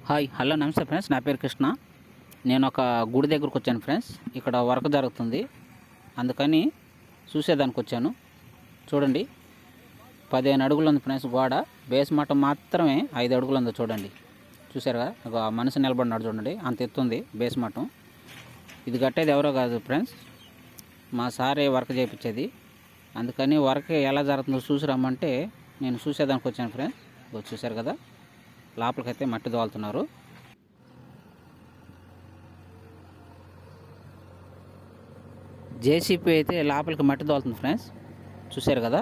Hi hello నమస్తే friends, నా పేరు కృష్ణ. నేను ఒక గుడి దగ్గరకు వచ్చాను ఫ్రెండ్స్. ఇక్కడ వర్క్ జరుగుతుంది, అందుకని చూసేదానికి వచ్చాను. చూడండి, 15 అడుగులు ఉంది ఫ్రెండ్స్ గోడ. బేస్ మట్టం మాత్రమే 5 అడుగులు ఉంది. చూడండి, చూసారుగా ఒక మనిషి నిలబడినాడు చూడండి, అంత ఎత్తుంది బేస్ మట్టం. ఇది కట్టేది ఎవరో కాదు ఫ్రెండ్స్, మా సారే వర్క్ చేయించేది. అందుకని వర్క్ ఎలా జరుగుతుందో చూసి రమ్మంటే నేను చూసేదానికి వచ్చాను ఫ్రెండ్స్. చూశారు కదా, లోపలికైతే మట్టి దోలుతున్నారు. జేసీపీ అయితే లోపలికి మట్టి దోలుతుంది ఫ్రెండ్స్. చూశారు కదా,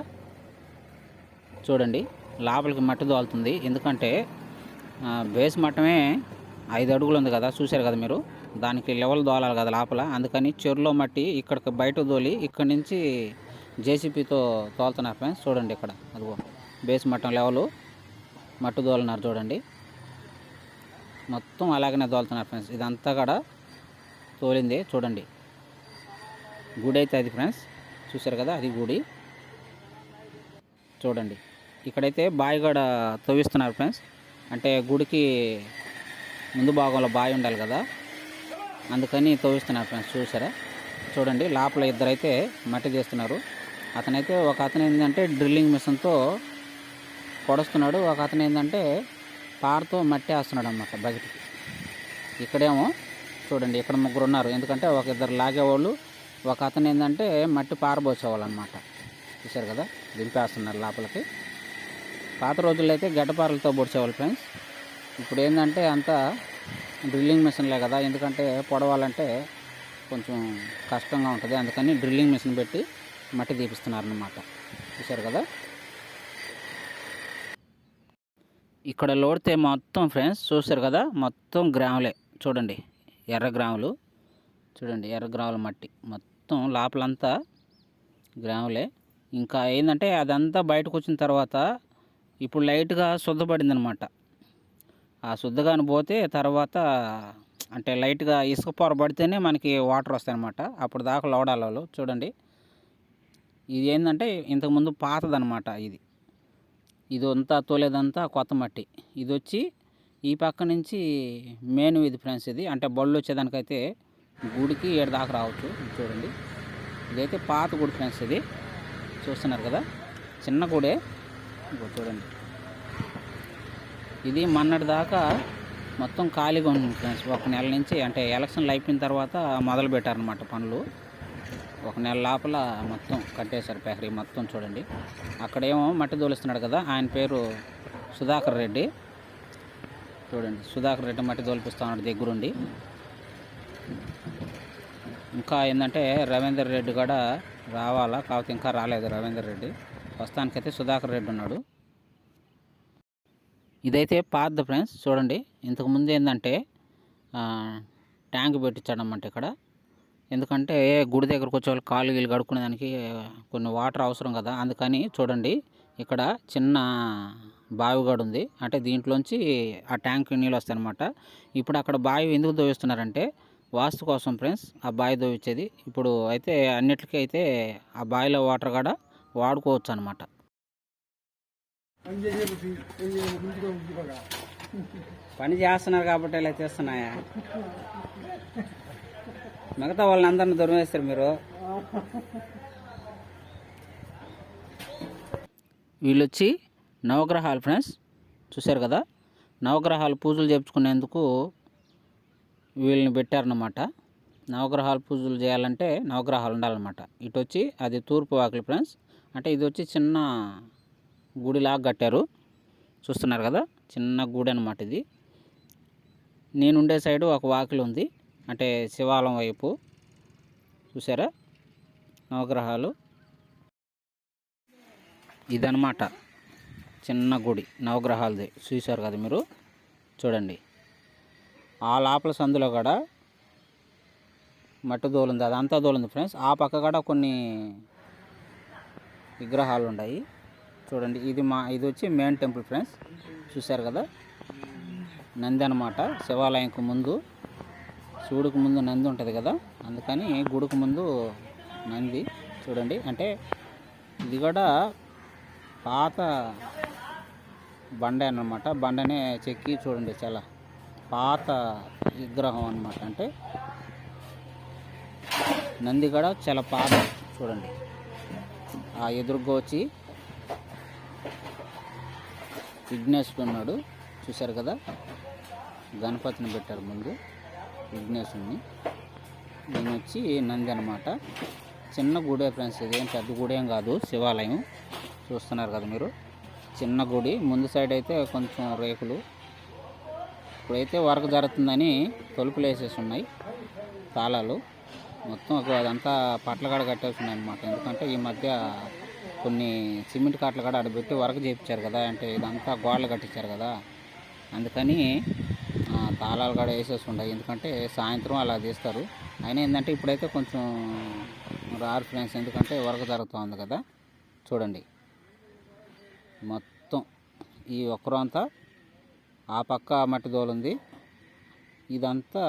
చూడండి లోపలికి మట్టి దోలుతుంది. ఎందుకంటే బేస్ మట్టమే 5 అడుగులు ఉంది కదా, చూశారు కదా మీరు. దానికి లెవెల్ దోలాలి కదా లోపల. అందుకని చెరువులో మట్టి ఇక్కడికి బయట దోలి ఇక్కడి నుంచి జేసీపీతో తోలుతున్నారు ఫ్రెండ్స్. చూడండి ఇక్కడ అదిగో బేస్ మట్టం లెవెలు మట్టి దోలున్నారు చూడండి. మొత్తం అలాగనే దోలుతున్నారు ఫ్రెండ్స్. ఇదంతా కూడా తోలింది చూడండి. గుడి అయితే అది ఫ్రెండ్స్, చూసారు కదా, అది గుడి. చూడండి, ఇక్కడైతే బావి కూడా తవ్విస్తున్నారు ఫ్రెండ్స్. అంటే గుడికి ముందు భాగంలో బావి ఉండాలి కదా, అందుకని తవ్విస్తున్నారు ఫ్రెండ్స్. చూసారా, చూడండి లోపల ఇద్దరైతే మట్టి తీస్తున్నారు. అతనైతే ఒక అతను ఏంటంటే డ్రిల్లింగ్ మిషన్తో పొడుస్తున్నాడు, ఒక అతను ఏంటంటే పారతో మట్టి వేస్తున్నాడు అన్నమాట బకెట్కి. ఇక్కడేమో చూడండి, ఇక్కడ ముగ్గురు ఉన్నారు. ఎందుకంటే ఒక ఇద్దరు లాగేవాళ్ళు, ఒక అతను ఏంటంటే మట్టి పారబోసేవాళ్ళు అనమాట. చూశారు కదా, దింపేస్తున్నారు లోపలికి. పాత రోజుల్లో అయితే గడ్డపారలతో పొడిచేవాళ్ళు ఫ్రెండ్స్. ఇప్పుడు ఏంటంటే అంతా డ్రిల్లింగ్ మిషన్లే కదా, ఎందుకంటే పొడవాలంటే కొంచెం కష్టంగా ఉంటుంది. అందుకని డ్రిల్లింగ్ మిషన్ పెట్టి మట్టి తీపిస్తున్నారు అన్నమాట. చూశారు కదా, ఇక్కడ లోడితే మొత్తం ఫ్రెండ్స్ చూస్తారు కదా, మొత్తం గ్రాములే. చూడండి, ఎర్ర గ్రాములు. చూడండి, ఎర్ర గ్రాముల మట్టి మొత్తం లోపలంతా గ్రాములే. ఇంకా ఏంటంటే అదంతా బయటకు వచ్చిన తర్వాత ఇప్పుడు లైట్గా శుద్ధపడింది అనమాట. ఆ శుద్ధగాని పోతే తర్వాత అంటే లైట్గా ఇసుక పొర పడితేనే మనకి వాటర్ వస్తాయి అనమాట. అప్పుడు దాకా లోడాలి వాళ్ళు. చూడండి, ఇది ఏంటంటే ఇంతకుముందు పాతదనమాట. ఇది అంతా తోలేదంతా కొత్త మట్టి. ఇది వచ్చి ఈ పక్క నుంచి మెయిన్ ఇది ఫ్రెండ్స్. ఇది అంటే బళ్ళు వచ్చేదానికైతే గుడికి 7 దాకా రావచ్చు. చూడండి, ఇదైతే పాత గుడి ఫ్రెండ్స్. ఇది చూస్తున్నారు కదా, చిన్న గుడే. చూడండి, ఇది మొన్నటి దాకా మొత్తం ఖాళీగా ఉంది ఫ్రెండ్స్. 1 నెల నుంచి, అంటే ఎలక్షన్లు అయిపోయిన తర్వాత మొదలు పెట్టారనమాట పనులు. 1 నెల లోపల మొత్తం కట్టేశారు ప్రహరీ మొత్తం. చూడండి, అక్కడేమో మట్టి దోలిస్తున్నాడు కదా, ఆయన పేరు సుధాకర్ రెడ్డి. చూడండి, సుధాకర్ రెడ్డి మట్టి దోలిపిస్తూ ఉన్నాడు దగ్గరుండి. ఇంకా ఏంటంటే రవీందర్ రెడ్డి కూడా రావాలా, కాకపోతే ఇంకా రాలేదు రవీందర్ రెడ్డి. ప్రస్తుతానికైతే సుధాకర్ రెడ్డి ఉన్నాడు. ఇదైతే పాత ఫ్రెండ్స్. చూడండి, ఇంతకుముందు ఏంటంటే ట్యాంక్ పెట్టించాడన్నమాట ఇక్కడ. ఎందుకంటే గుడి దగ్గరకు వచ్చే వాళ్ళు కాళ్ళు గీళ్ళు కడుక్కునేదానికి కొన్ని వాటర్ అవసరం కదా, అందుకని చూడండి ఇక్కడ చిన్న బావి కూడా ఉంది. అంటే దీంట్లోంచి ఆ ట్యాంక్ నీళ్ళు వస్తాయి అనమాట. ఇప్పుడు అక్కడ బావి ఎందుకు దోవిస్తున్నారంటే వాస్తు కోసం ఫ్రెండ్స్, ఆ బావి దోవించేది. ఇప్పుడు అయితే అన్నిటికీ అయితే ఆ బావిలో వాటర్ కూడా వాడుకోవచ్చు అనమాట. పని చేస్తున్నారు కాబట్టి ఇలా చేస్తున్నాయా, మిగతా వాళ్ళని అందరిని దూరం వేస్తారు మీరు. వీళ్ళు వచ్చి నవగ్రహాలు ఫ్రెండ్స్. చూశారు కదా, నవగ్రహాలు పూజలు చేయించుకునేందుకు వీళ్ళని పెట్టారన్నమాట. నవగ్రహాలు పూజలు చేయాలంటే నవగ్రహాలు ఉండాలన్నమాట. ఇటు వచ్చి అది తూర్పు వాకిలి ఫ్రెండ్స్. అంటే ఇది వచ్చి చిన్న గుడిలాగా కట్టారు. చూస్తున్నారు కదా, చిన్న గుడి అనమాట ఇది. నేనుండే సైడు ఒక వాకిలి ఉంది, అంటే శివాలయం వైపు. చూసారా, నవగ్రహాలు ఇదనమాట, చిన్న గుడి నవగ్రహాలది. చూసారు కదా మీరు. చూడండి, ఆ లోపల సందులో కూడా మట్టి దోలుంది, అదంతా దోలుంది ఫ్రెండ్స్. ఆ పక్క కూడా కొన్ని విగ్రహాలు ఉన్నాయి. చూడండి, ఇది వచ్చి మెయిన్ టెంపుల్ ఫ్రెండ్స్. చూసారు కదా, నంది అనమాట. శివాలయంకు ముందు, శివుడికి ముందు నంది ఉంటుంది కదా, అందుకని గుడికి ముందు నంది. చూడండి, అంటే ఇది కూడా పాత బండ అన్నమాట. బండనే చెక్కి చూడండి చాలా పాత విగ్రహం అన్నమాట. అంటే నంది కూడా చాలా పాత. చూడండి ఆ ఎదురుగా వచ్చి విఘ్నేశ్వరుడు ఉన్నాడు, చూశారు కదా. గణపతిని పెట్టారు ముందు, విఘ్నేశ్వరుని. దీని వచ్చి నంది అనమాట. చిన్న గుడే ఫ్రెండ్స్, ఇదేం పెద్ద గుడి ఏం కాదు, శివాలయం. చూస్తున్నారు కదా మీరు, చిన్న గుడి. ముందు సైడ్ అయితే కొంచెం రేకులు. ఇప్పుడైతే వర్క్ జరుగుతుందని తలుపులు వేసేసి ఉన్నాయి, తాళాలు మొత్తం. అదంతా పట్లగాడ కట్టేసి ఉన్నాయి అనమాట. ఎందుకంటే ఈ మధ్య కొన్ని సిమెంట్ కాట్ల కాడ ఆడబెట్టి వర్క్ చేయించారు కదా, అంటే ఇదంతా గోడలు కట్టించారు కదా, అందుకని తాళాలు కూడా వేసేసి ఉన్నాయి. ఎందుకంటే సాయంత్రం అలా తీస్తారు. అయినా ఏంటంటే ఇప్పుడైతే కొంచెం రారు ఫ్రెండ్స్, ఎందుకంటే వర్క్ జరుగుతూ ఉంది కదా. చూడండి మొత్తం ఈ ఒక్కరు అంతా ఆ పక్క మట్టి దోలుంది, ఇదంతా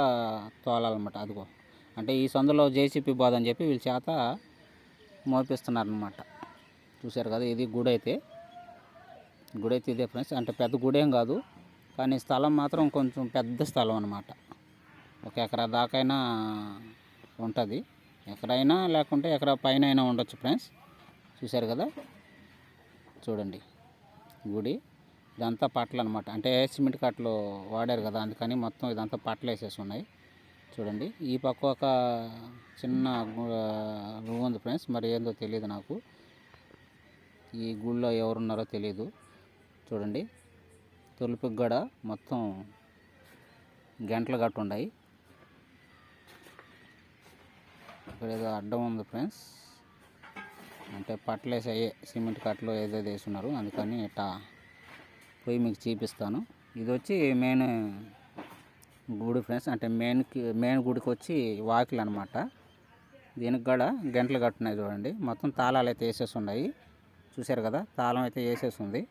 తోలాలన్నమాట. అదిగో అంటే ఈ సందులో జేసీపీ బాధ అని చెప్పి వీళ్ళ చేత మోపిస్తున్నారనమాట. చూశారు కదా, ఇది గుడి అయితే ఇదే ఫ్రెండ్స్. అంటే పెద్ద గుడి ఏం కాదు, కానీ స్థలం మాత్రం కొంచెం పెద్ద స్థలం అనమాట. 1 ఎకరా దాకైనా ఉంటుంది, ఎకరైనా లేకుంటే ఎకరా పైన అయినా ఉండొచ్చు ఫ్రెండ్స్. చూశారు కదా, చూడండి గుడి. ఇదంతా పట్లు అనమాట. అంటే సిమెంట్ కట్టలు వాడారు కదా, అందుకని మొత్తం ఇదంతా పట్లు వేసేసి ఉన్నాయి. చూడండి ఈ పక్క ఒక చిన్న రూమ్ ఉంది ఫ్రెండ్స్, మరి ఏందో తెలియదు నాకు. ఈ గుళ్ళో ఎవరున్నారో తెలియదు. చూడండి తలుపుకి కూడా మొత్తం గంటలు గట్టు ఉన్నాయి. ఇక్కడ ఏదో అడ్డం ఉంది ఫ్రెండ్స్, అంటే పట్లు వేసాయి, సిమెంట్ కట్టలు ఏదో వేస్తున్నారు, అందుకని ఇట్టా పోయి మీకు చూపిస్తాను. ఇది వచ్చి మెయిన్ గుడి ఫ్రెండ్స్. అంటే మెయిన్ గుడికి వచ్చి వాకిలు అనమాట. దీనికి కూడా గంటలు కట్టున్నాయి చూడండి. మొత్తం తాళాలు అయితే వేసేసి ఉన్నాయి, చూశారు కదా, తాళం అయితే వేసేసి ఉంది.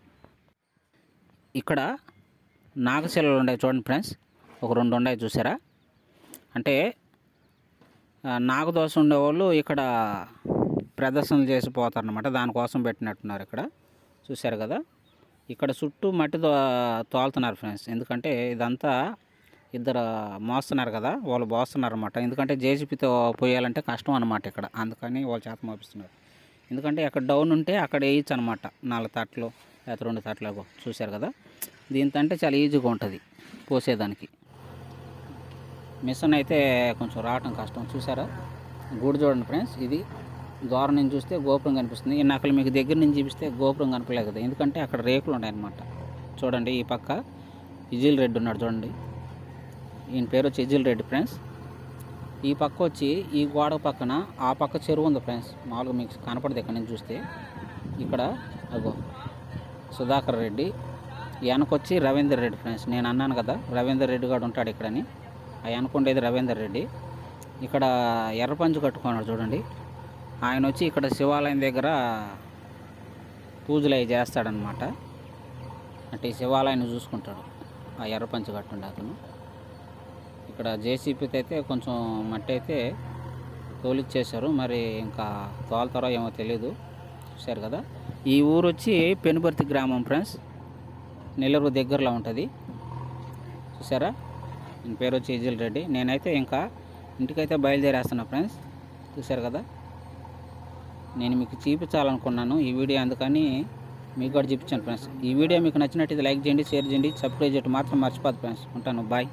ఇక్కడ నాగశిలలు ఉన్నాయి చూడండి ఫ్రెండ్స్, ఒక 2 ఉన్నాయి చూసారా. అంటే నాగదోషం ఉండేవాళ్ళు ఇక్కడ ప్రదర్శనలు చేసిపోతారనమాట, దానికోసం పెట్టినట్టున్నారు ఇక్కడ. చూశారు కదా, ఇక్కడ చుట్టూ మట్టి తోలుతున్నారు ఫ్రెండ్స్. ఎందుకంటే ఇదంతా ఇద్దరు మోస్తున్నారు కదా, వాళ్ళు మోస్తున్నారు అనమాట. ఎందుకంటే జేసీపీతో పోయాలంటే కష్టం అనమాట ఇక్కడ, అందుకని వాళ్ళ చేత మోపిస్తున్నారు. ఎందుకంటే అక్కడ డౌన్ ఉంటే అక్కడ వేయచ్చు అనమాట, 4 తట్లు లేకపోతే 2 తట్లు. చూశారు కదా, దీంతో అంటే చాలా ఈజీగా ఉంటుంది పోసేదానికి. మిషన్ అయితే కొంచెం రావటం కష్టం. చూసారా గుడి చూడండి ఫ్రెండ్స్, ఇది దూరం నుంచి చూస్తే గోపురం కనిపిస్తుంది. ఈ నకలు మీకు దగ్గర నుంచి చూపిస్తే గోపురం కనిపించలేదు కదా, ఎందుకంటే అక్కడ రేకులు ఉన్నాయన్నమాట. చూడండి ఈ పక్క ఇజిల్ రెడ్డి ఉన్నాడు చూడండి, ఈయన పేరు వచ్చి ఇజిల్ రెడ్డి ఫ్రెండ్స్. ఈ పక్క వచ్చి ఈ గోడ పక్కన ఆ పక్క చెరువు ఉంది ఫ్రెండ్స్, మామూలుగా మీకు కనపడదు ఇక్కడ నుంచి చూస్తే. ఇక్కడ అగో సుధాకర్ రెడ్డి, వెనకొచ్చి రవీందర్ రెడ్డి ఫ్రెండ్స్. నేను అన్నాను కదా రవీందర్ రెడ్డి కూడా ఉంటాడు ఇక్కడని, అనుకుండేది రవీందర్ రెడ్డి. ఇక్కడ ఎర్రపంచు కట్టుకున్నాడు చూడండి, ఆయన వచ్చి ఇక్కడ శివాలయం దగ్గర పూజలు అవి చేస్తాడనమాట. అంటే ఈ శివాలయాన్ని చూసుకుంటాడు ఆ ఎర్రపంచు కట్టుండే అతను. ఇక్కడ జేసీపీతో అయితే కొంచెం మట్టి అయితే తోలిచ్చేశారు, మరి ఇంకా తోలుతారో ఏమో తెలీదు. చూశారు కదా, ఈ ఊరు వచ్చి పెనుబర్తి గ్రామం ఫ్రెండ్స్, నెల్లూరు దగ్గరలో ఉంటుంది. చూసారా, ఈయన పేరు వచ్చి ఇజిల్ రెడ్డి. నేనైతే ఇంకా ఇంటికైతే బయలుదేరేస్తున్నా ఫ్రెండ్స్. చూశారు కదా, నేను మీకు చూపించాలనుకున్నాను ఈ వీడియో, అందుకని మీకు కూడా చూపించాను ఫ్రెండ్స్. ఈ వీడియో మీకు నచ్చినట్టయితే లైక్ చేయండి, షేర్ చేయండి, సబ్స్క్రైబ్ చేయడం మాత్రం మర్చిపోదు ఫ్రెండ్స్. ఉంటాను, బాయ్.